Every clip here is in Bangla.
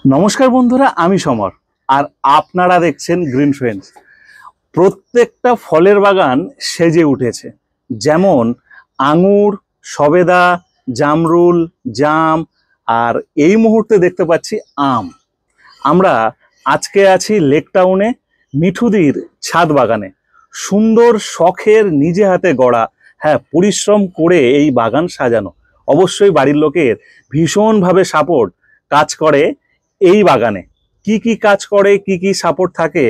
নমস্কার বন্ধুরা, আমি সমর আর আপনারা দেখছেন গ্রিন ফ্রেন্ডস। প্রত্যেকটা ফলের বাগান সেজে উঠেছে, যেমন আঙুর, সবেদা, জামরুল, জাম, আর এই মুহূর্তে দেখতে পাচ্ছি আম। আমরা আজকে আছি লেক টাউনে মিঠুদির ছাদ বাগানে। সুন্দর শখের নিজে হাতে গড়া, হ্যাঁ, পরিশ্রম করে এই বাগান সাজানো। অবশ্যই বাড়ির লোকের ভীষণভাবে সাপোর্ট কাজ করে এই বাগানে। কি কি কাজ করে, কি কি সাপোর্ট থাকে,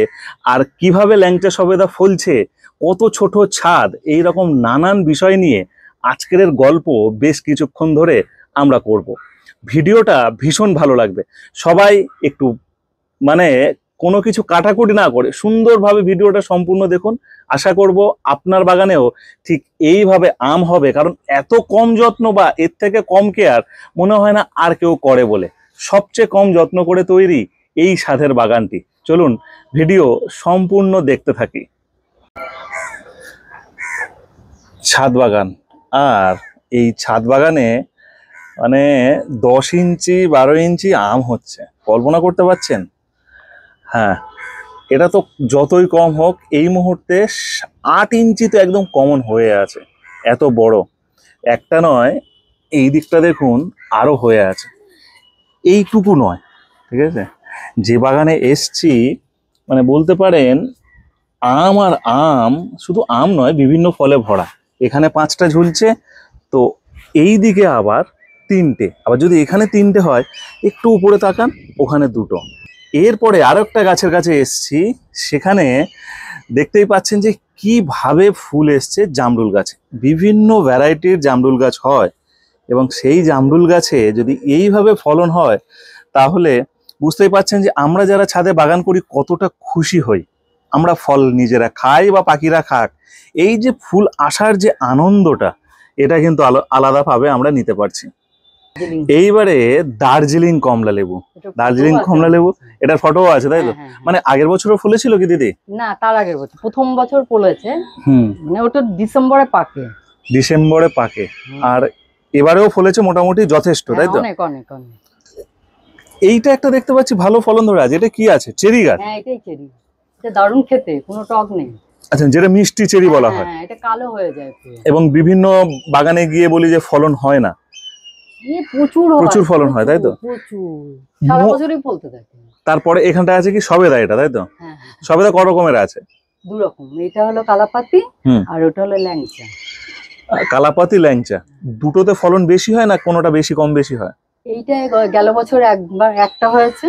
আর কিভাবে ল্যাংচা সবেদা ফলছে, কত ছোট ছাদ, এই রকম নানান বিষয় নিয়ে আজকের গল্প বেশ কিছুক্ষণ ধরে আমরা করব। ভিডিওটা ভীষণ ভালো লাগবে। সবাই একটু মানে কোনো কিছু কাটাকুটি না করে সুন্দরভাবে ভিডিওটা সম্পূর্ণ দেখুন। আশা করব আপনার বাগানেও ঠিক এইভাবে আম হবে, কারণ এত কম যত্ন বা এর থেকে কম কেয়ার মনে হয় না আর কেউ করে বলে। সবচেয়ে কম যত্ন করে তৈরি এই স্বাদের বাগানটি। চলুন ভিডিও সম্পূর্ণ দেখতে থাকি। ছাদ বাগান, আর এই ছাদ বাগানে মানে 10 ইঞ্চি 12 ইঞ্চি আম হচ্ছে, কল্পনা করতে পারছেন? হ্যাঁ, এটা তো যতই কম হোক এই মুহূর্তে 8 ইঞ্চি তো একদম কমন হয়ে আছে। এত বড় একটা নয়, এই দিকটা দেখুন আরো হয়ে আছে। এইটুকু নয়, ঠিক আছে? যে বাগানে এসছি মানে বলতে পারেন আম আর আম, শুধু আম নয়, বিভিন্ন ফলে ভরা। এখানে 5টা ঝুলছে, তো এই দিকে আবার 3টে, আবার যদি এখানে 3টে হয়, একটু উপরে তাকান, ওখানে 2টো। এরপরে আরো একটা গাছের কাছে এসছি, সেখানে দেখতেই পাচ্ছেন যে কিভাবে ফুল এসছে জামরুল গাছে। বিভিন্ন ভ্যারাইটির জামরুল গাছ হয়, এবং সেই জামরুল গাছে যদি এইভাবে ফলন হয়, তাহলে বুঝতেই পাচ্ছেন যে আমরা যারা ছাদে বাগান করি কতটা খুশি হই। আমরা ফল নিজেরা খাই বা পাখিরা খাক, এই যে ফুল আসার যে আনন্দটা, এটা কিন্তু আলাদাভাবে আমরা নিতে পারছি। এইবারে দার্জিলিং কমলা লেবু, দার্জিলিং কমলা লেবু, এটার ফটো আছে তাই তো? মানে আগের বছরও ফুলেছিল কি দিদি? না, তার আগের বছর, প্রথম বছর ফলেছে। মানে ওটা ডিসেম্বরে পাকে। ডিসেম্বরে পাকে, আর এবারেও ফলেছে মোটামুটি যথেষ্ট, তাই তো? অনেক অনেক অনেক। এইটা একটা দেখতে পাচ্ছি ভালো ফলন ধরে আছে, এটা কি আছে? চেরি গাছ? হ্যাঁ, এটাই চেরি। এটা দারুণ খেতে, কোনো টক নেই। আচ্ছা, যেটা মিষ্টি চেরি বলা হয়। হ্যাঁ, এটা কালো হয়ে যায় পুরো। এবং বিভিন্ন বাগানে গিয়ে বলি যে ফলন হয় না, প্রচুর ফলন হয়, তাই তো? প্রচুর, সারা বছরই ফলতে থাকে। তারপরে এখানটা আছে কি সবেদা, এটা তাই তো? হ্যাঁ, সবেদা ক রকমের আছে? 2 রকম। এটা হলো কালাপাতি, আর ওটা হলো ল্যাংচা। কালাপাতি, ল্যাংচা, দুটোতে ফলন বেশি হয় না কোনোটা বেশি কম বেশি হয়? এইটা গেল বছর একবার একটা হয়েছে,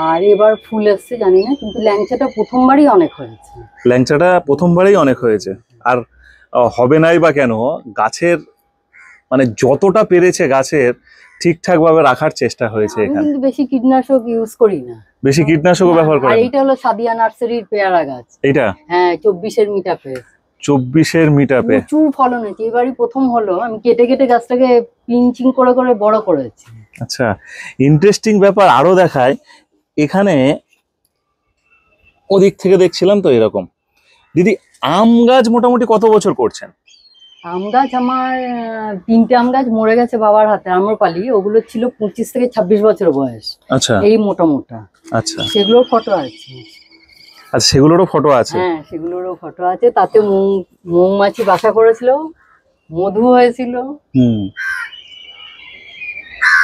আর এবার ফুল এসছে জানি না, কিন্তু ল্যাংচাটা প্রথমবারই অনেক হয়েছে। ল্যাংচাটা প্রথমবারই অনেক হয়েছে। আর হবে নাই বা কেন, গাছের মানে যতটা পেরেছে গাছের ঠিকঠাক ভাবে রাখার চেষ্টা হয়েছে এখানে। কিন্তু বেশি কীটনাশক ইউজ করি না, বেশি কীটনাশক ব্যবহার করি না। আর এটা হলো সাদিয়া নার্সারির পেয়ারা গাছ। এটা হ্যাঁ, 24-এর মিটাপে। 24-এর মিটাপে প্রচুর ফলন হয়েছে। এবারই প্রথম হলো, আমি কেটে কেটে গাছটাকে পিঞ্চিং করে করে বড় করেছি। আচ্ছা, ইন্টারেস্টিং ব্যাপার আরো দেখায়। এখানে ওদিক থেকে দেখছিলাম তো এরকম। দিদি, আম গাছ মোটামুটি কত বছর করছেন? আম গাছ আমার 3টে আম গাছ মরে গেছে বাবার হাতে, আম্রপালি। ওগুলো ছিল 25 থেকে 26 বছর বয়স। আচ্ছা, এই মোটা মোটা। আচ্ছা, সেগুলোর ফটো আছে। আচ্ছা, সেগুলোরও ফটো আছে? হ্যাঁ, সেগুলোরও ফটো আছে। তাতে মৌমাছি বাসা করেছিল, মধু হয়েছিল।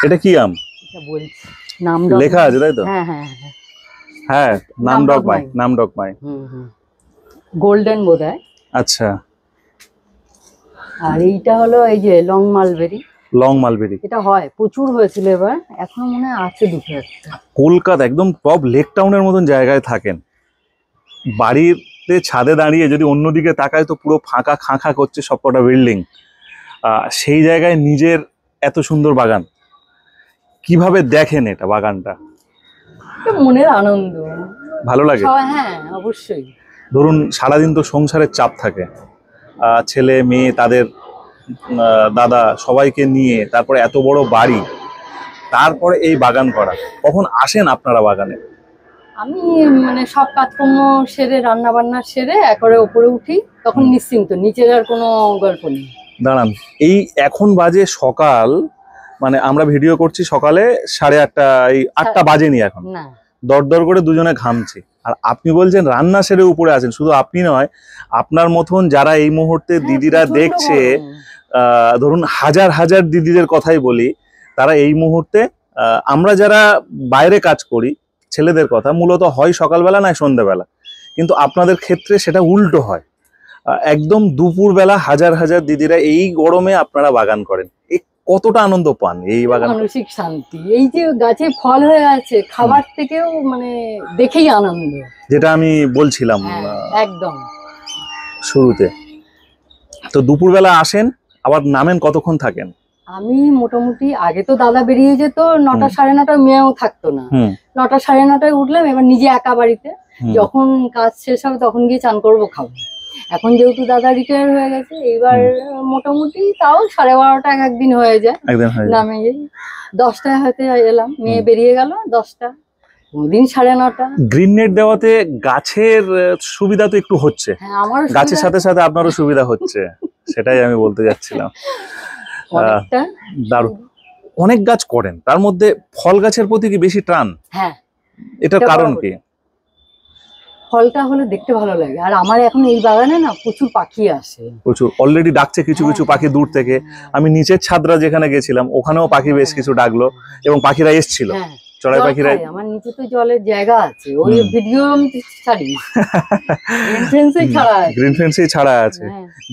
এটা কি আম? এটা বলছি, নাম লেখা আছে তাই তো? হ্যাঁ হ্যাঁ হ্যাঁ হ্যাঁ, নামডকমাই, নামডকমাই। গোল্ডেন বোধহয়। আচ্ছা, আর এইটা হলো এই যে লং মালবেরি। লং মালবেরি, এটা হয়, প্রচুর হয়েছিল এবার, এখনো মনে হয় আছে 2টো একটা। কলকাতা একদম টপ লেক টাউনের মতন জায়গায় থাকেন, বাড়িতে ছাদে দাঁড়িয়ে যদি অন্যদিকে তাকায় তো পুরো ফাঁকা খাঁ খাঁ করছে সবকটা বিল্ডিং। সেই জায়গায় নিজের এত সুন্দর বাগান, কিভাবে দেখেন এটা বাগানটা? মনের আনন্দ, ভালো লাগে। হ্যাঁ অবশ্যই। ধরুন সারাদিন তো সংসারের চাপ থাকে, ছেলে মেয়ে, তাদের দাদা, সবাইকে নিয়ে, তারপরে এত বড় বাড়ি, তারপরে এই বাগান করা। কখন আসেন আপনারা বাগানে? আমি মানে সব কাজকর্ম সেরে, রান্না বান্না সেরে একবারে উপরে উঠি, তখন নিশ্চিন্ত, নিচের আর কোনো গল্প নেই। দাঁড়ান, এই এখন বাজে সকাল মানে আমরা ভিডিও করছি সকালে 8:30, এই 8টা বাজেনি এখন, না দরদর করে দুজনে ঘামছি। আর আপনি বলছেন রান্না সেরে উপরে আছেন। শুধু আপনি নয়, আপনার মতন যারা এই মুহূর্তে দিদিরা প্রচণ্ড দেখছে, গরম। ধরুন হাজার হাজার দিদিদের কথাই বলি, তারা এই মুহূর্তে আমরা যারা বাইরে কাজ করি ছেলেদের কথা মূলত হয় সকালবেলা নয় সন্ধ্যাবেলা, কিন্তু আপনাদের ক্ষেত্রে সেটা উল্টো হয়। একদম দুপুরবেলা হাজার হাজার দিদিরা এই গরমে আপনারা বাগান করেন, এই কতটা আনন্দ পান এই বাগান? মানসিক শান্তি, এই যে গাছে ফল হয়ে আছে খাবার থেকেও মানে দেখেই আনন্দ, যেটা আমি বলছিলাম একদম শুরুতে। তো দুপুরবেলা আসেন, আবার নামেন, কতক্ষণ থাকেন? আমি মোটামুটি আগে তো দাদা বেরিয়ে যেত 9টা 9:30, মেয়েও থাকতো না। 9টা 9:30 উঠলাম, এবার নিজে একা বাড়িতে, যখন কাজ শেষ হবে তখন গিয়ে চান করবো, খাবো। এখন যেহেতু দাদা রিটায়ার হয়ে গেছে, এইবার মোটামুটি তাও 12:30 একদিন হয়ে যায় নামে। 10টায় হয়তো এলাম, মেয়ে বেরিয়ে গেল 10টা, কোনদিন 9:30। গ্রিন নেট দেওয়াতে গাছের সুবিধা তো একটু হচ্ছে, হ্যাঁ, আমার গাছের সাথে সাথে আপনারও সুবিধা হচ্ছে, সেটাই আমি বলতে যাচ্ছিলাম। দারুণ। অনেক গাছ করেন, তার মধ্যে ফল গাছের প্রতি কি বেশি টান? হ্যাঁ, এটার কারণ কি? ফলটা হলে দেখতে ভালো লাগে, আর আমার এখন এই বাগানে না প্রচুর পাখি আসে, প্রচুর অলরেডি ডাকছে কিছু কিছু পাখি দূর থেকে। আমি নিচের ছাদরা যেখানে গেছিলাম ওখানেও পাখি বেশ কিছু ডাকলো, এবং পাখিরা এসেছিল, চড়াই পাখিরা। আমার নিচে তো জলের জায়গা আছে, ওই ভিডিও আমি ছাড়ি, গ্রিন ফেন্সেই ছাড়া আছে।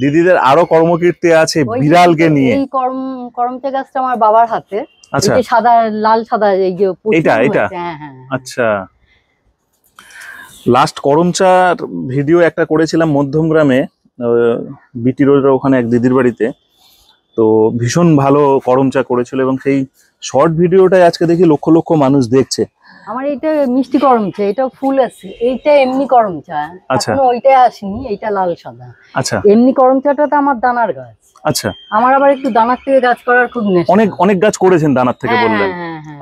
দিদিদের আরো কর্মকীর্তি আছে বিড়ালকে নিয়ে। এই করমচা গাছটা আমার বাবার হাতে, আচ্ছা, সাদা লাল সাদা, এই যে এটা। আচ্ছা, লাস্ট করমচার ভিডিও একটা করেছিলাম মধ্যমগ্রামে, বিটি রোডের ওখানে এক দিদির বাড়িতে। তো ভীষণ ভালো করমচা করেছিল, এবং সেই শর্ট ভিডিওটাই আজকে দেখি লক্ষ লক্ষ মানুষ দেখছে। আমার এইটা মিষ্টি করমচা, এটা ফুল আছে, এইটা এমনি করমচা। আচ্ছা, ওইটা আসেনি, এইটা লাল সাদা। আচ্ছা, এমনি করমচাটা তো আমার দানার গাছ। আচ্ছা, আমার আবার একটু দানার থেকে গাছ করার খুব নেশা। অনেক অনেক গাছ করেছেন দানার থেকে বললেন।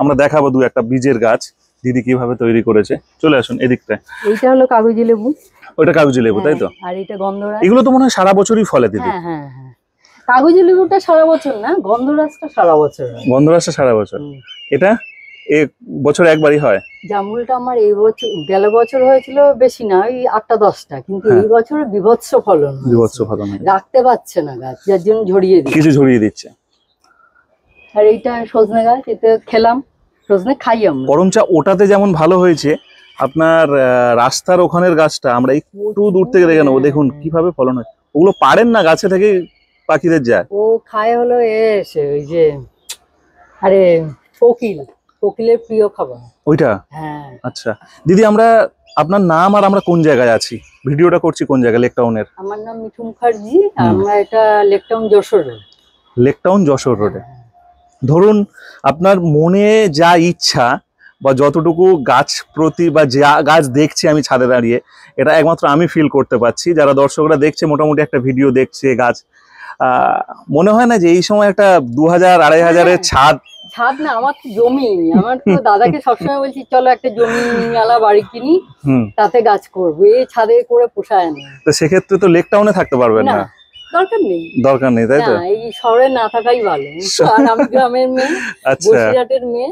আমরা দেখাবো দু একটা বীজের গাছ দিদি কিভাবে তৈরি করেছে। চলে আসুন এদিকটায়। এইটা হলো কাগজি লেবু, ওইটা কাগজি লেবু, তাই তো? আর এটা গন্ধরাজ। এগুলো তো মনে হয় সারা বছরই ফলে দিদি। হ্যাঁ, কাগজি লেবুটা সারা বছর না, গন্ধরাজটা সারা বছর। গন্ধরাজটা সারা বছর। এটা বছর একবারই হয়। জামরুলটা আমার এই বছর, গেল বছর হয়েছিল বেশি না, ওই 8টা 10টা, কিন্তু এই বছর বিভৎস ফলন। রাখতে পারছে না গাছ, যার জন্য ঝরিয়ে দিচ্ছে, কিছু ঝরিয়ে দিচ্ছে। আর এইটা সজনে গাছ, এটা খেলাম, সজনে খাই আমরা। করমচা ওটাতে যেমন ভালো হয়েছে, আপনার রাস্তার ওখানের গাছটা আমরা একটু দূর থেকে দেখে নেবো, দেখুন কিভাবে ফলন হয়। ওগুলো পারেন না, গাছে থেকে পাখিদের যায়। ও খায় হলো এসে ওই যে, আরে কোকিলের প্রিয় খাবার ওইটা। হ্যাঁ, আচ্ছা দিদি, আমরা আপনার নাম আর আমরা কোন জায়গায় আছি, ভিডিওটা করছি কোন জায়গায়? লেক টাউনের। আমার নাম মিঠু মুখার্জি, আমরা এটা lake town Jessore road. Lake town Jessore রোডে। ধরুন আপনার মনে যা ইচ্ছা বা যতটুকু গাছ প্রতি বা যা গাছ দেখছি আমি ছাদে দাঁড়িয়ে, এটা একমাত্র আমি ফিল করতে পারছি। যারা দর্শকরা দেখছে, মোটামুটি একটা ভিডিও দেখছে, গাছ মনে হয় না যে এই সময় একটা 2000-2500 ছাদ না, আমার তো জমি। আমার তো দাদাকে সবসময় বলছি চলো একটা জমি আলা বাড়ি কিনি, তাতে গাছ করবো, এই ছাদে করে পোষায় না। তো সেক্ষেত্রে তো লেক টাউনে থাকতে পারবেন না, দরকার নেই, তাই তো? এই শহরে না থাকাই ভালো। আর আমি গ্রামের মেয়ে, বসিরহাটের মেয়ে,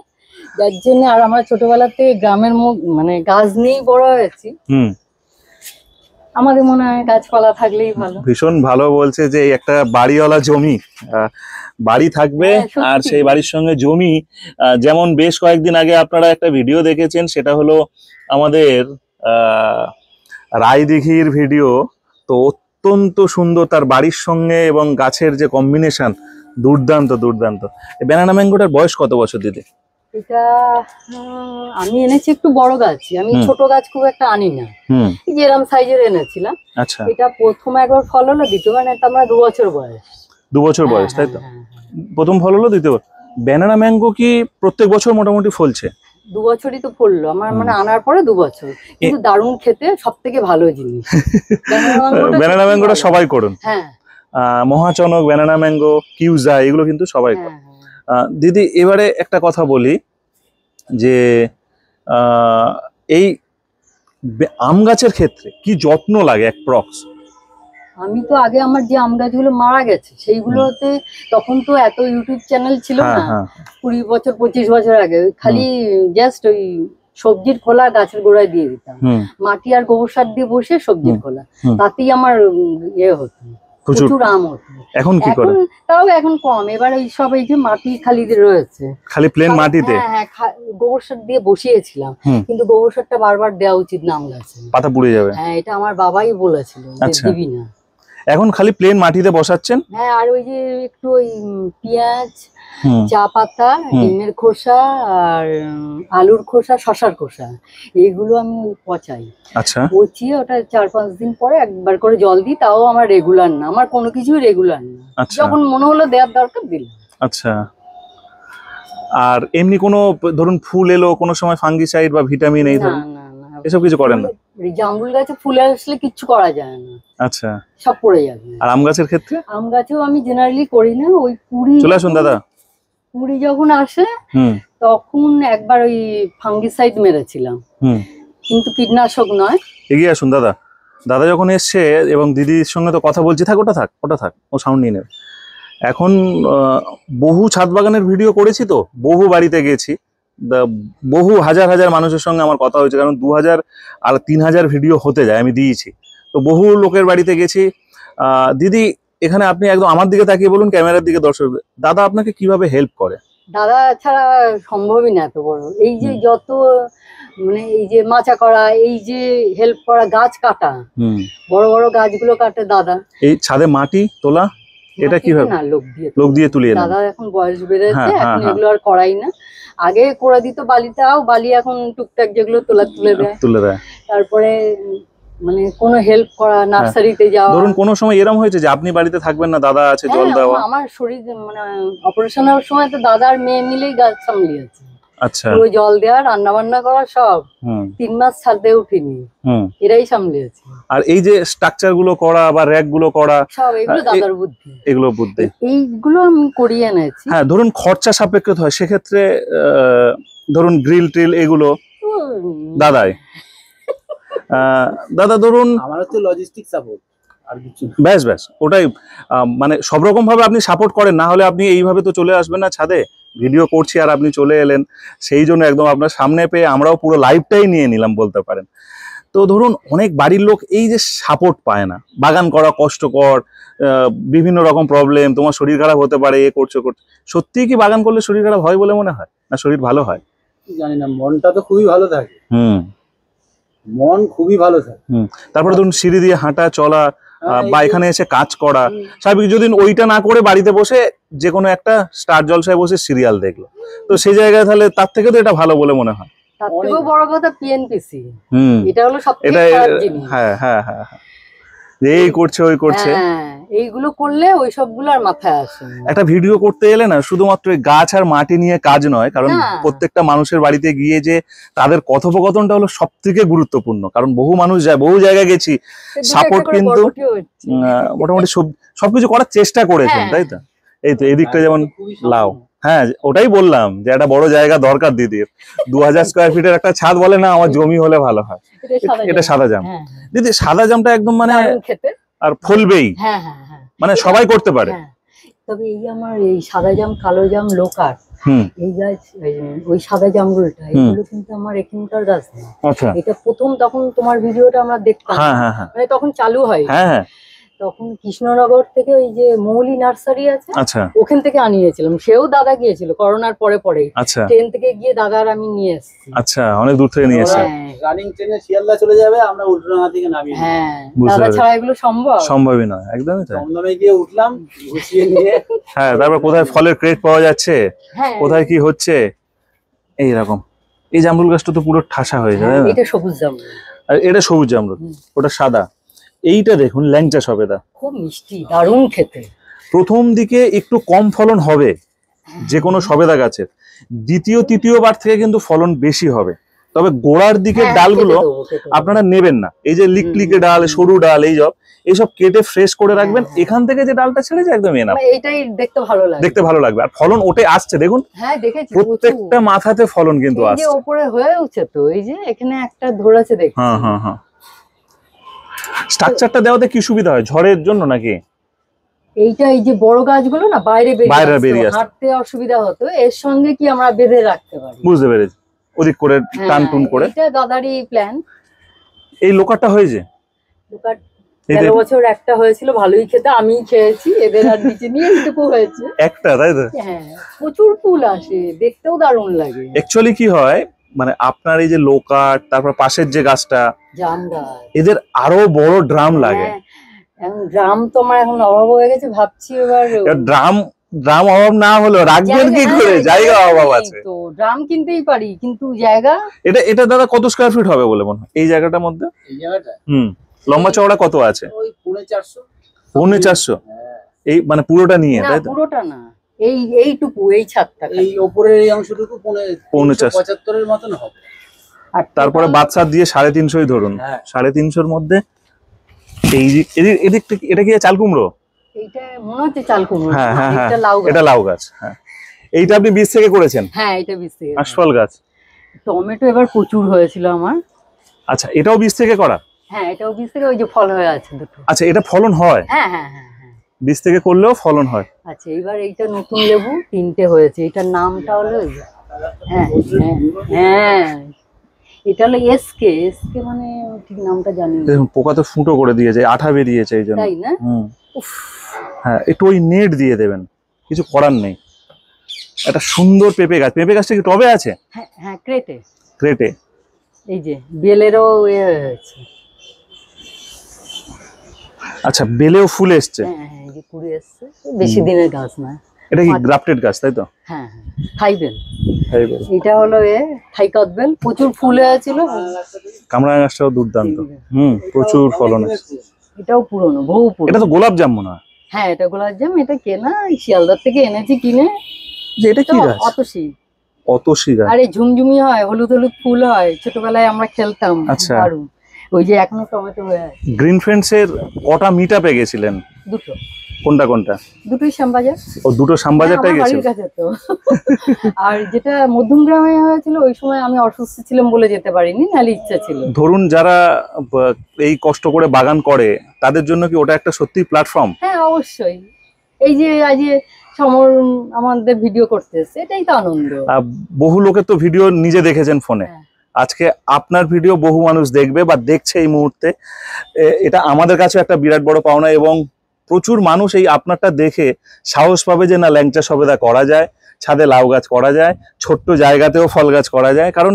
যার জন্য। আর আমার ছোটবেলাতে গ্রামের মানে গাছ নিয়েই বড় হয়েছি। আমাদের মনে হয় গাছপালা থাকলেই ভালো। ভীষণ ভালো বলছে যে একটা বাড়িওয়ালা জমি, বাড়ি থাকবে, আর সেই বাড়ির সঙ্গে জমি। যেমন বেশ কয়েকদিন আগে আপনারা একটা ভিডিও দেখেছেন, সেটা হলো আমাদের রায়দিঘির ভিডিও। তো অত্যন্ত সুন্দর তার বাড়ির সঙ্গে এবং গাছের যে কম্বিনেশন, দুর্দান্ত দুর্দান্ত। এই ব্যানানা ম্যাঙ্গোটার বয়স কত বছর দিদি? এটা আমি এনেছি একটু বড় গাছ, আমি ছোট গাছ খুব একটা আনি না, যেরকম সাইজের এনেছিলাম। আচ্ছা, এটা প্রথম একবার ফল হলো, দ্বিতীয়বার এটা আমরা 2 বছর বয়স। 2 বছর বয়স, তাই তো? প্রথম ফল হলো, দ্বিতীয়বার। ব্যানানা ম্যাঙ্গো কি প্রত্যেক বছর মোটামুটি ফলছে? 2 বছরই তো ফললো আমার, মানে আনার পরে 2 বছর। কিন্তু দারুণ খেতে, সব থেকে ভালো জিনিস ব্যানানা ম্যাঙ্গোটা সবাই করুন। হ্যাঁ, মহাচনক, ব্যানানা ম্যাঙ্গো, কিউজা, এগুলো কিন্তু সবাই করে। দিদি এবারে একটা কথা বলি, যে এই আম গাছের ক্ষেত্রে কি যত্ন লাগে অ্যাপ্রক্স? আমি তো আগে আমার যে আম গাছগুলো মারা গেছে সেইগুলোতে তখন তো এত ইউটিউব চ্যানেল ছিল না, 20 বছর 25 বছর আগে খালি জাস্ট ওই সবজির খোলা গাছের গোড়ায় দিয়ে দিতাম, মাটি আর গোবর সার দিয়ে বসে সবজির খোলা, তাতেই আমার ইয়ে হতো, প্রচুর আম হতো। এখন কি করে? তাও এখন কম, এবার ওই সব এই যে মাটি খালি রয়েছে, খালি প্লেন মাটিতে। হ্যাঁ, গোবর সার দিয়ে বসিয়েছিলাম, কিন্তু গোবর সারটা বারবার দেওয়া উচিত না আম গাছে, পাতা পুড়ে যাবে। হ্যাঁ, এটা আমার বাবাই বলেছিল দিবি না। এখন খালি প্লেন মাটিতে বসাচ্ছেন? হ্যাঁ, আর ওই যে একটু ওই পেঁয়াজ, চা পাতা, ডিমের খোসা আর আলুর খোসা, শশার খোসা, এইগুলো আমি পচাই। আচ্ছা, পচিয়ে ওটা 4-5 দিন পরে একবার করে জল দিই, তাও আমার রেগুলার না, আমার কোনো কিছুই রেগুলার না, যখন মনে হলো দেওয়ার দরকার দিলাম। আচ্ছা, আর এমনি কোনো ধরুন ফুল এলো কোনো সময় ফাঙ্গিসাইড বা ভিটামিন এই ধরুন এসব কিছু করেন না? জামরুল গাছে ফুল আসলে কিচ্ছু করা যায় না, আচ্ছা, সব পড়ে যাবে। আর আম গাছের ক্ষেত্রে? আম গাছেও আমি জেনারেলি করি না, ওই কুড়ি চলে আসুন দাদা, কুড়ি যখন আসে তখন একবার ওই ফাঙ্গিসাইড মেরেছিলাম, কিন্তু কীটনাশক নয়। এগিয়ে আসুন দাদা, দাদা যখন এসছে এবং দিদির সঙ্গে তো কথা বলছি, থাক ওটা থাক, ও সাউন্ড নিয়ে নেবে। এখন বহু ছাদ বাগানের ভিডিও করেছি, তো বহু বাড়িতে গেছি, বহু হাজার হাজার মানুষের সঙ্গে আমার কথা হয়েছে, কারণ 2000 আর 3000 ভিডিও হতে যায় আমি দিয়েছি, তো বহু লোকের বাড়িতে গেছি। দিদি এখানে আপনি একদম আমার দিকে তাকিয়ে বলুন, ক্যামেরার দিকে দর্শক, দাদা আপনাকে কিভাবে হেল্প করে? দাদা ছাড়া সম্ভবই না এত বড়, এই যে যত মানে এই যে মাচা করা, এই যে হেল্প করা, গাছ কাটা, বড় বড় গাছগুলো কাটে দাদা। এই ছাদে মাটি তোলা, এটা কিভাবে? না, লোক দিয়ে তুলে দাদা, এখন বয়স বেড়েছে, এখন এগুলো আর করাই না, আগে করে দিত বালিটাও, বালি এখন টুকটাক যেগুলো তুলে দেয়। তারপরে মানে কোনো হেল্প করা, নার্সারিতে যাওয়া। ধরুন কোনো সময় এরকম হয়েছে যে আপনি বাড়িতে থাকবেন না, দাদা আছে জল দেওয়া? আমার শরীর মানে অপারেশনের সময় তো দাদার মেয়ে মিলেই গাছ সামলিয়েছে। আচ্ছা, ওই জল দেওয়া, রান্না বান্না করা সব 3 মাস ছাদে উঠিনি, এরাই সামলিয়েছে। আর এই যে স্ট্রাকচার গুলো করা বা র‍্যাক গুলো করা, সব এগুলো দাদার বুদ্ধি, এগুলো বুদ্ধি, এইগুলো আমি করিয়ে এনেছি। হ্যাঁ, ধরুন খরচা সাপেক্ষ হয়, সেক্ষেত্রে ধরুন গ্রিল ট্রিল এগুলো দাদাই। দাদা ধরুন আমার হচ্ছে লজিস্টিক সাপোর্ট, আর কিছু ব্যাস ওটাই, মানে সব রকম ভাবে আপনি সাপোর্ট করেন, না হলে আপনি এইভাবে তো চলে আসবেন না ছাদে, ভিডিও করছি আর আপনি চলে এলেন, সেই জন্য একদম আপনার সামনে পেয়ে আমরাও পুরো লাইভটাই নিয়ে নিলাম বলতে পারেন। তো ধরুন অনেক বাড়ির লোক এই যে সাপোর্ট পায় না, বাগান করা কষ্টকর, বিভিন্ন রকম প্রবলেম, তোমার শরীর খারাপ হতে পারে, এ করছো, সত্যিই কি বাগান করলে শরীর খারাপ হয় বলে মনে হয়, না শরীর ভালো হয়? জানি না, মনটা তো খুবই ভালো থাকে, মন খুবই ভালো থাকে। তারপরে ধরুন সিঁড়ি দিয়ে হাঁটা চলা বা এখানে এসে কাজ করা, স্বাভাবিক যদি ওইটা না করে বাড়িতে বসে যে কোনো একটা স্টার জলসায় বসে সিরিয়াল দেখলো, তো সেই জায়গায় তাহলে তার থেকে তো এটা ভালো বলে মনে হয়। তার থেকেও বড় কথা পিএনপিসি, এটা হলো সবথেকে খারাপ জিনিস। হ্যাঁ, এই করছে ওই করছে, এইগুলো করলে ওই সবগুলো আর মাথায় আসে না। একটা ভিডিও করতে এলে না শুধুমাত্র গাছ আর মাটি নিয়ে কাজ নয়, কারণ প্রত্যেকটা মানুষের বাড়িতে গিয়ে যে তাদের কথোপকথনটা হলো সব থেকে গুরুত্বপূর্ণ, কারণ বহু মানুষ যায়, বহু জায়গায় গেছি, সাপোর্ট কিন্তু মোটামুটি সবকিছু করার চেষ্টা করেছেন, তাই তো? এই তো এদিকটা যেমন লাউ, হ্যাঁ ওটাই বললাম যে একটা বড় জায়গা দরকার দিদির, 2000 স্কয়ার ফিটের একটা ছাদ বলে না আমার জমি হলে ভালো হয়। এটা সাদা জাম, দিদি সাদা জামটা একদম মানে আর ফলবেই, মানে সবাই করতে পারে। তবে এই আমার এই সাদা জাম, কালো জাম, লোকার, এই গাছ, ওই সাদা জামরুলটা, এগুলো কিন্তু আমার এখানকার গাছ না। এটা প্রথম তখন তোমার ভিডিওটা আমরা দেখতাম, মানে তখন চালু হয়, তখন কৃষ্ণনগর থেকে ওই যে মৌলি নার্সারি আছে, ওখান থেকে আনিয়েছিলাম, সেও দাদা গিয়েছিল করোনার পরে, ট্রেন থেকে গিয়ে দাদার আমি নিয়ে এসেছি। আচ্ছা, অনেক দূর থেকে নিয়ে এসেছি, রানিং ট্রেনে শিয়ালদা চলে যাবে, আমরা উল্টোডাঙ্গা থেকে নামিয়ে। হ্যাঁ, দাদা ছাড়া এগুলো সম্ভবই নয়, একদমই তাই। দমদমে গিয়ে উঠলাম, গুছিয়ে নিয়ে, হ্যাঁ, তারপর কোথায় ফলের ক্রেট পাওয়া যাচ্ছে, কোথায় কি হচ্ছে, এইরকম। এই জামরুল গাছটা তো পুরো ঠাসা হয়ে যায়, এটা সবুজ জামরুল, আর এটা সবুজ জামরুল, ওটা সাদা। এইটা দেখুন ল্যাংচা সবেদা, খুব মিষ্টি, দারুণ খেতে। প্রথম দিকে একটু কম ফলন হবে যে কোনো সবেদা গাছের, দ্বিতীয় তৃতীয়বার থেকে কিন্তু ফলন বেশি হবে, তবে গোড়ার দিকে ডালগুলো আপনারা নেবেন না, এই যে লিকলিকে ডাল, সরু ডাল, এইসব কেটে ফ্রেশ করে রাখবেন, এখান থেকে যে ডালটা ছেড়ে যায় একদম এনাফ, এইটাই দেখতে ভালো লাগবে, আর ফলন ওঠে আসছে দেখুন, প্রত্যেকটা মাথাতে ফলন কিন্তু আসছে, উপরে হয়ে উঠছে, তো এই যে এখানে একটা ধরেছে দেখুন। হ্যাঁ, স্ট্রাকচারটা দেওয়াতে কি সুবিধা হয়, ঝড়ের জন্য নাকি? এইটা এই যে বড় গাছগুলো না বাইরে বাইরে বেরিয়ে বেরিয়ে আসতো। হাঁটতে অসুবিধা হতো, এর সঙ্গে কি আমরা বেঁধে রাখতে পারি। বুঝতে পেরেছি, ওদিক করে টান টুন করে। এটা দাদারই প্ল্যান। এই লোকারটা হয়েছে গেল বছর একটা হয়েছিল, ভালোই খেতে, আমি খেয়েছি, এদের আর নিচে নিয়ে এইটুকু হয়েছে একটা, তাই তো? হ্যাঁ, প্রচুর ফুল আসে, দেখতেও দারুণ লাগে। অ্যাকচুয়ালি কি হয়, মানে আপনার এই যে লোকার, তারপর পাশের যে গাছটা, জাম গাছ, এদের আরো বড় ড্রাম লাগে। হ্যাঁ, এখন ড্রাম তো আমার এখন অভাব হয়ে গেছে, ভাবছি এবার ড্রাম ড্রাম অভাব না হলেও রাখবেন কি করে, জায়গা অভাব আছে তো ড্রাম কিনতেই পারি, কিন্তু জায়গা। এটা এটা দাদা কত স্কয়ার ফিট হবে বলে মনে হয় এই জায়গাটার মধ্যে? এই জায়গাটা লম্বা চওড়া কত আছে? ওই 450। 450? হ্যাঁ, এই মানে পুরোটা নিয়ে, না তাই তো? পুরোটা না, এইটুকু, এই ছাদটা এই ওপরের এই অংশটুকু 375 এর মতন হবে। আর তারপরে বাদশা দিয়ে 350 ধরুন। হ্যাঁ। 350 মধ্যে এই যে এদিক থেকে এটা কি চাল কুমড়ো? এইটা মনে হচ্ছে চাল কুমড়ো। হ্যাঁ হ্যাঁ হ্যাঁ, এটা লাউ গাছ। এটা লাউ গাছ। হ্যাঁ, এইটা আপনি বীজ থেকে করেছেন? হ্যাঁ, এটা বীজ থেকে। আশফল গাছ। টমেটো এবার প্রচুর হয়েছিল আমার। আচ্ছা, এটাও বীজ থেকে করা? হ্যাঁ, এটাও বীজ থেকে, ওই যে ফল হয়ে আছে দুটো। আচ্ছা, এটা ফলন হয়? হ্যাঁ হ্যাঁ হ্যাঁ হ্যাঁ। বীজ থেকে করলেও ফলন হয়? আচ্ছা, এইবার এইটা নতুন লেবু 3টে হয়েছে, এটার নামটা হলো হ্যাঁ হ্যাঁ হ্যাঁ, এটা হলো এসকে মানে ঠিক নামটা জানি না। দেখুন পোকা তো ফুটো করে দিয়েছে, আঠা বেরিয়েছে এই জন্য। তাই না? উফ, হ্যাঁ, একটু ওই নেট দিয়ে দেবেন, কিছু করার নেই। একটা সুন্দর পেঁপে গাছ। পেঁপে গাছটা কি টবে আছে? হ্যাঁ হ্যাঁ, ক্রেটে। ক্রেটে। এই যে বেলেরও হয়েছে। আচ্ছা, বেলেও ফুল এসছে? হ্যাঁ হ্যাঁ, এই যে কুড়ি এসছে, বেশি দিনের গাছ না। এটা কি গ্রাফটেড গাছ, তাই তো? হ্যাঁ হ্যাঁ, থাইবেল। তাই বলে। এটা হলো থাইকতবেল, প্রচুর ফুল হয়েছিল। কামরাঙা গাছটাও দুর্দান্ত। প্রচুর ফলন আছে। এটাও পুরনো, বহু পুরনো। এটা তো গোলাপ জাম মনে হয়। হ্যাঁ, এটা গোলাপজাম, এটা কেনা, শিয়ালদার থেকে এনেছি কিনে। যে এটা কি গাছ? অতসী। অতসী গাছ। আরে ঝুমঝুমি হয়, হলুদ হলুদ ফুল হয়, ছোটবেলায় আমরা খেলতাম। আচ্ছা। দারুণ। ওই যে এখনো টমেটো হয়ে আছে। গ্রিন ফ্রেন্ডস এর কটা মিটআপে গেছিলেন? দুটো, কোনটা কোনটা? দুটোই শ্যামবাজার। ও, দুটো শ্যামবাজারটাই আমার গেছিল। বাড়ির কাছে তো। আর যেটা মধ্যমগ্রামে হয়েছিল, ওই সময় আমি অসুস্থ ছিলাম বলে যেতে পারিনি, নাহলে ইচ্ছা ছিল। ধরুন যারা এই কষ্ট করে বাগান করে, তাদের জন্য কি ওটা একটা সত্যি প্ল্যাটফর্ম? হ্যাঁ, অবশ্যই। এই যে আজ সমর আমাদের ভিডিও করতেছে, এটাই তো আনন্দ। বহু লোকের তো ভিডিও নিজে দেখেছেন ফোনে, হ্যাঁ। আজকে আপনার ভিডিও বহু মানুষ দেখবে বা দেখছে এই মুহূর্তে। এটা আমাদের কাছে একটা বিরাট বড় পাওনা, এবং প্রচুর মানুষ এই আপনারটা দেখে সাহস পাবে যে না, ল্যাংচা সবেদা করা যায়, ছাদে লাউ গাছ করা যায়, ছোট্ট জায়গাতেও ফল গাছ করা যায়। কারণ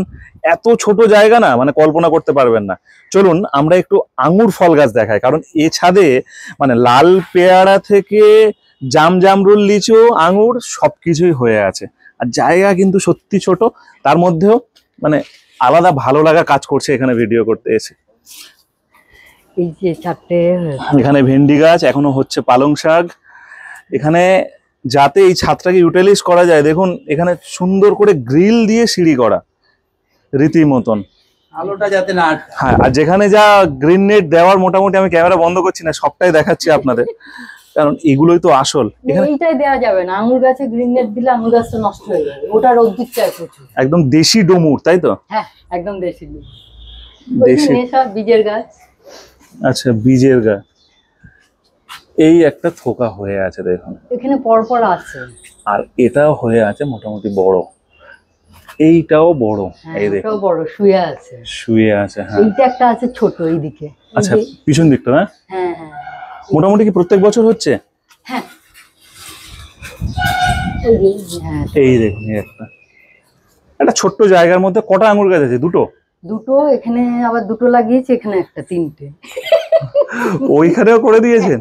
এত ছোট জায়গা না, মানে কল্পনা করতে পারবেন না। চলুন আমরা একটু আঙুর ফল গাছ দেখাই, কারণ এ ছাদে মানে লাল পেয়ারা থেকে জামরুল, লিচু, আঙুর সবকিছুই হয়ে আছে। আর জায়গা কিন্তু সত্যি ছোট, তার মধ্যেও মানে আলাদা ভালো লাগা কাজ করছে এখানে ভিডিও করতে এসে। এই যে 4টে এখানে ভেন্ডি গাছ, এখনো হচ্ছে পালং শাক। এখানে যাতে এই ছাদটাকে ইউটিলাইজ করা যায়, দেখুন এখানে সুন্দর করে গ্রিল দিয়ে সিঁড়ি করা রীতিমতন। আলোটা যাতে না আটকে। হ্যাঁ, আর যেখানে যা গ্রিন নেট দেওয়ার, মোটামুটি আমি ক্যামেরা বন্ধ করছি না, সবটাই দেখাচ্ছি আপনাদের, কারণ এগুলোই তো আসল। এখানে এইটাই দেওয়া যাবে না, আঙুর গাছে গ্রিন নেট দিলে আঙুর গাছটা নষ্ট হয়ে যাবে, ওটা রোদ্দুর চাই প্রচুর। একদম দেশি ডুমুর, তাই তো? হ্যাঁ, একদম দেশি বীজ। দেশি। সব বীজের গাছ। আচ্ছা, বীজের গাছ। এই একটা থোকা হয়ে আছে দেখুন, এখানে পরপর আছে। আর এটাও হয়ে আছে মোটামুটি বড়, এইটাও বড়। হ্যাঁ, এই দেখুন ওটাও বড় শুয়ে আছে। শুয়ে আছে। হ্যাঁ, এইটা একটা আছে ছোট, এইদিকে। আচ্ছা, পিছন দিকটা না? হ্যাঁ হ্যাঁ মোটামুটি কি প্রত্যেক বছর হচ্ছে? হ্যাঁ, হ্যাঁ, এই দেখুন, এই একটা ছোট্ট জায়গার মধ্যে কটা আঙুর গাছ আছে? দুটো? দুটো। এখানে আবার দুটো লাগিয়েছে, এখানে একটা, 3টে। ওইখানেও করে দিয়েছেন?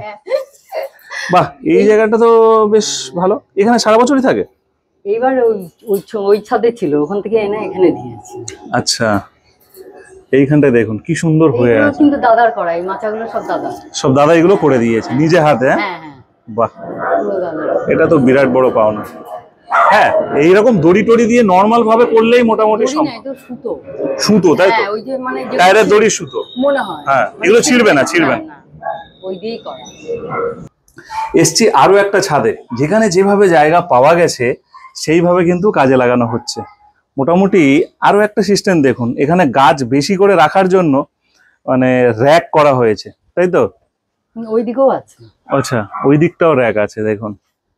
বাহ, এই জায়গাটা তো বেশ ভালো। এখানে সারা বছরই থাকে? এইবার ওই ছাদে ছিল, ওখান থেকে এনে এখানে দিয়েছি। আচ্ছা, এইখানটায় দেখুন কি সুন্দর হয়ে এগুলো আছে। কিন্তু দাদার করা, এই মাচাগুলো সব দাদা। সব দাদা এগুলো করে দিয়েছে নিজে হাতে? হ্যাঁ, হ্যাঁ হ্যাঁ, বাহ, পুরো দাদার। এটা তো বিরাট বড় পাওনা। হ্যাঁ, এইরকম দড়ি টড়ি দিয়ে নর্মাল ভাবে করলেই মোটামুটি দড়ি না, এটা সুতো। সুতো, তাই তো? হ্যাঁ, ওই যে মানে যে টায়ারের দড়ি সুতো মনে হয়। হ্যাঁ, মানে এগুলো ছিঁড়বে না, ছিঁড়বে না। না, ওই দিয়েই করা। এসছি আরো একটা ছাদে, যেখানে যেভাবে জায়গা পাওয়া গেছে সেইভাবে কিন্তু কাজে লাগানো হচ্ছে। মোটামুটি আরো একটা সিস্টেম দেখুন, এখানে গাছ বেশি করে রাখার জন্য মানে র‍্যাক করা হয়েছে। তাই তো? ওই দিকেও আছে। আচ্ছা, ওই দিকটাও র্যাক আছে দেখুন।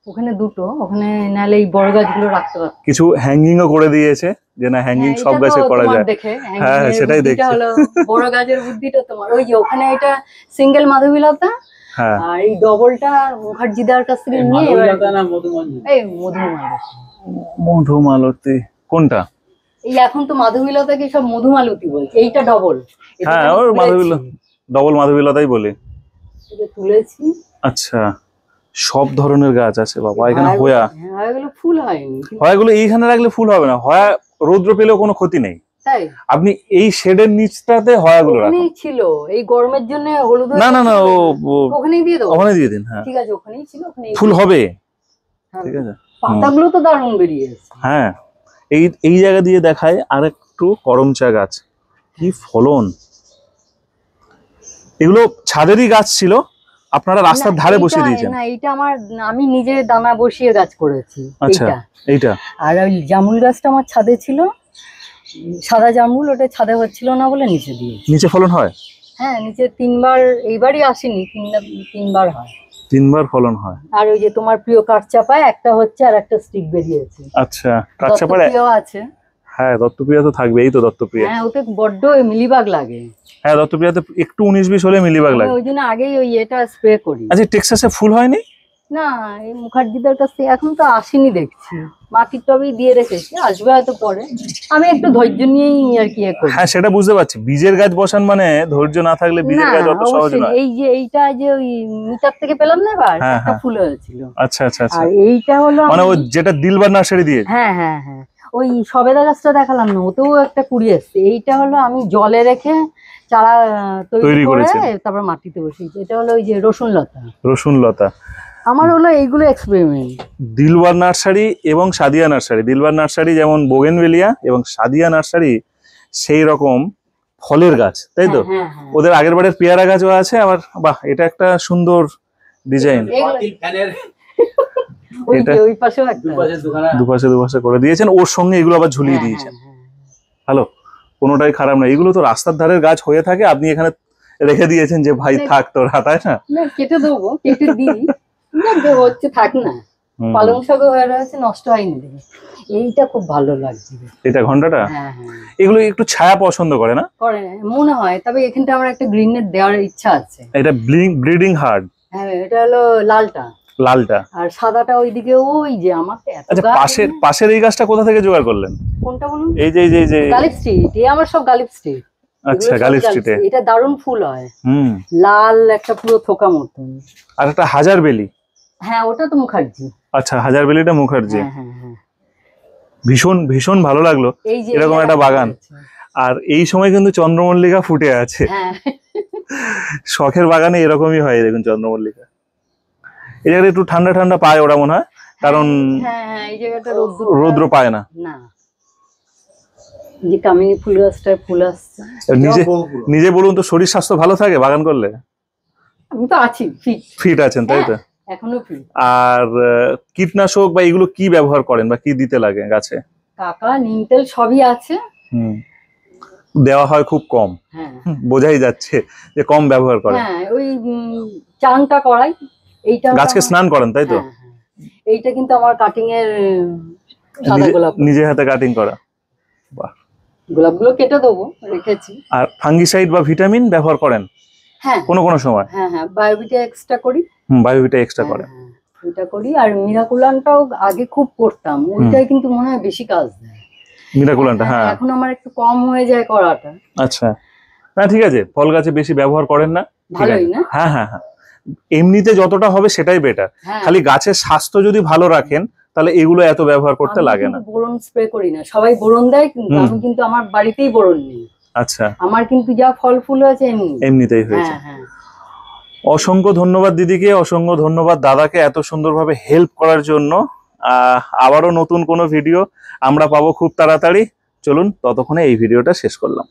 ওখানে দুটো, ওখানে নাহলে এই বড় গাছগুলো রাখতে পারতো। কিছু হ্যাঙ্গিং ও করে দিয়েছে, যে না হ্যাঙ্গিং হ্যাঁ, সব এটা গাছে তো করা তোমার যায়। দেখে, হ্যাঁ, হ্যাঙ্গিং এর সেটাই বুদ্ধিটা দেখছি। হলো বড় গাছের বুদ্ধিটা তোমার। ওই যে ওখানে এটা সিঙ্গেল মাধবীলতা, হ্যাঁ, আর এই ডবলটা মুখার্জিদার কাছ থেকে নিয়ে এবার মাধবীলতা না মধুমঞ্জরি? এই মধুমালতী। মধুমালতী কোনটা? এই এখন তো মাধবীলতাকে সব মধুমালতী বলছে, এইটা ডবল। হ্যাঁ, ওর মাধবীলতা, ডবল মাধবীলতাই বলি। তুলেছি। আচ্ছা, সব ধরনের গাছ আছে বাবা এখানে। হয়া, হ্যাঁ, এগুলো ফুল হয়নি। হয়াগুলো এইখানে রাখলে ফুল হবে না। হয়া রৌদ্র পেলেও কোনো ক্ষতি নেই। তাই আপনি এই শেডের নিচটাতে হয়াগুলো রাখুন। ওখানেই ছিল, এই গরমের জন্য হলুদ না না না, ওখানেই দিয়ে দেবো। ওখানে দিয়ে দিন। হ্যাঁ, ঠিক আছে, ওখানেই ছিল, ওখানেই ফুল হবে। হ্যাঁ। ঠিক আছে। পাতাগুলো তো দারুণ বেরিয়েছে। হ্যাঁ, এই এই জায়গা দিয়ে দেখায় আর একটু করম চা গাছ, কি ফলন। এগুলো ছাদেরই গাছ ছিল, আপনারা রাস্তার না, ধারে এইটা- বসিয়ে দিয়েছেন। না, এটা আমি নিজে দানা বসিয়ে গাছ করেছি। আচ্ছা, এইটা। এইটা আর ওই জামুল গাছটা আমার ছাদে ছিল, সাদা জামুল, ওটা ছাদে হচ্ছিল না বলে নিচে দিয়েছি। নিচে ফলন হয়? হ্যাঁ, নিচে 3বার, এইবারই আসেনি, 3বার হয়। 3বার ফলন হয়। আর ওই যে তোমার প্রিয় কাঠচাপায় একটা হচ্ছে, আর একটা স্টিক বেরিয়েছে। আচ্ছা, কাঁচাপাড়া। দত্তপ্রিয় আছে। হ্যাঁ, দত্তপ্রিয়া তো থাকবে। এই তো দত্তপ্রিয়া। হ্যাঁ, ওতে বড্ড মিলিবাগ লাগে। হ্যাঁ, দত্তপ্রিয়াতে একটু 19-20 হলে মিলিবাগ আমি লাগে। ওই জন্য আগেই ওই এটা স্প্রে করি। আচ্ছা, টেক্সাসে ফুল হয়নি? না, এই মুখার্জিদের কাছ থেকে এখন তো আসেনি দেখছি, মাটির টবেই দিয়ে রেখেছি, আসবে হয়তো পরে। আমি একটু ধৈর্য নিয়েই আর কি করি। হ্যাঁ, সেটা বুঝতে পারছি। বীজের গাছ বসান মানে ধৈর্য না থাকলে বীজের না, গাছ অত সহজ অবশ্যই না। নয়। এই যে এইটা যে ওই মিটার থেকে পেলাম না এবার, হ্যাঁ, একটা হ্যাঁ। ফুল হয়েছিল। আচ্ছা আচ্ছা আচ্ছা, আর এইটা হলো মানে ওই আমি- যেটা দিলবার নার্সারি দিয়ে। হ্যাঁ হ্যাঁ হ্যাঁ, ওই সবেদা গাছটা দেখালাম না, ওতেও একটা কুড়ি এসছে। এইটা হলো আমি জলে রেখে চারা তৈরি তৈরি করে করেছেন। তারপর মাটিতে বসিয়েছি। এটা হলো ওই যে রসুন লতা। রসুন লতা। আমার হলো এইগুলো এক্সপেরিমেন্ট। দিলবার নার্সারি এবং সাদিয়া নার্সারি। দিলবার নার্সারি যেমন বোগেনভেলিয়া, এবং সাদিয়া নার্সারি সেই রকম ফলের গাছ, তাই তো? হ্যাঁ হ্যাঁ, ওদের আগের বারের পেয়ারা গাছও আছে আবার। বাহ, এটা একটা সুন্দর ডিজাইন। বাতিল ফ্যানের ওই এটা- যে ওই পাশেও একটা দুপাশে দুখানা। দুপাশে করে দিয়েছেন, ওর সঙ্গে এগুলো আবার ঝুলিয়ে হ্যাঁ, দিয়েছেন। হ্যাঁ, হ্যাঁ। ভালো, কোনোটাই খারাপ না। এগুলো তো রাস্তার ধারের গাছ হয়ে থাকে, আপনি এখানে রেখে দিয়েছেন যে ভাই থাক তোরা, তাই না? না, কেটে দেবো, কেটে দিই। না, হচ্ছে থাক না। হুম। পালং শাকও হয়ে রয়েছে, নষ্ট হয়নি দেখে। এইটা খুব ভালো লাগছে। এটা ঘন্টাটা, হ্যাঁ হ্যাঁ, এগুলো একটু ছায়া পছন্দ করে না? করে মনে হয়। তবে এখানটা আমার একটা গ্রিন নেট দেওয়ার ইচ্ছা আছে। এটা ব্রিডিং হার্ড, হ্যাঁ, এটা হলো লালটা, লালটা। আর সাদাটা ওইদিকে। ওই যে আমার তো এত আচ্ছা, গাছ পাশের এখানে। পাশের এই গাছটা কোথা থেকে জোগাড় করলেন? কোনটা বলুন? এই যে এই যে এই যে গালিব স্ট্রিট, এই আমার সব গালিব স্ট্রিট। আচ্ছা, এগুলো সব গালিব স্ট্রিটে। এটা দারুণ ফুল হয়, হুম। লাল একটা পুরো থোকা মতন। আর একটা হাজার বেলি। হ্যাঁ, ওটা তো মুখার্জি। আচ্ছা, হাজার বেলিটা মুখার্জি। হ্যাঁ হ্যাঁ হ্যাঁ, ভীষণ ভীষণ ভালো লাগলো। এই যে এরকম একটা বাগান। আর এই সময় কিন্তু চন্দ্রমল্লিকা ফুটে আছে। হ্যাঁ, শখের বাগানে এরকমই হয়, দেখুন চন্দ্রমল্লিকা। এই জায়গাটা একটু ঠান্ডা ঠান্ডা পায় ওরা মনে হয়, কারণ হ্যাঁ হ্যাঁ, এই জায়গাটা রোদ্দুর রৌদ্র পায় না। না। এই যে কামিনী ফুল গাছটায় ফুল আসছে। নিজে বহুপুরো। নিজে বলুন তো, শরীর স্বাস্থ্য ভালো থাকে বাগান করলে? আমি তো আছি ফিট, ফিট আছেন, তাই তো? এখনো ফিট। আর কীটনাশক বা এগুলো কি ব্যবহার করেন বা কি দিতে লাগে গাছে? কাকা নিম তেল সবই আছে। হুম, দেওয়া হয় খুব কম। হ্যাঁ বোঝাই যাচ্ছে যে কম ব্যবহার করেন। হ্যাঁ, ওই চানটা করাই। এইটা হলো গাছকে আমার- স্নান করেন, তাই তো? হ্যাঁ, হ্যাঁ। এইটা কিন্তু আমার কাটিং এর সাদা গোলাপ। নিজে হাতে কাটিং করা। বাহ। গোলাপগুলো কেটে দেবো, রেখেছি। আর ফাঙ্গিসাইড বা ভিটামিন ব্যবহার করেন হ্যাঁ কোনো কোনো সময়? হ্যাঁ হ্যাঁ, বায়োবিটা এক্সট্রা করি। বায়োভিটা এক্সট্রা করেন। হ্যাঁ, ওইটা করি। আর মিরাকুলানটাও আগে খুব করতাম, ওইটাই কিন্তু মনে হয় বেশি কাজ দেয়। মিরাকুলানটা, হ্যাঁ। এখন আমার একটু কম হয়ে যায় করাটা। আচ্ছা, না ঠিক আছে, ফল গাছে বেশি ব্যবহার করেন না, ঠিক ভালোই আছে। না? হ্যাঁ হ্যাঁ হ্যাঁ, এমনিতে যতটা হবে সেটাই বেটার। হ্যাঁ, খালি গাছের স্বাস্থ্য যদি ভালো রাখেন তাহলে এগুলো এত ব্যবহার করতে আমি লাগে না। কিন্তু বোরন স্প্রে করি না, সবাই বোরন দেয় কিন্তু হুম। আমি কিন্তু আমার বাড়িতেই বোরন নেই। আচ্ছা, আমার কিন্তু যা ফল ফুল হয়েছে এমনি। এমনিতেই হয়েছে। হ্যাঁ হ্যাঁ, অসংখ্য ধন্যবাদ দিদিকে, অসংখ্য ধন্যবাদ দাদাকে এত সুন্দরভাবে হেল্প করার জন্য। আবারও নতুন কোনো ভিডিও আমরা পাবো খুব তাড়াতাড়ি। চলুন ততক্ষণে এই ভিডিওটা শেষ করলাম।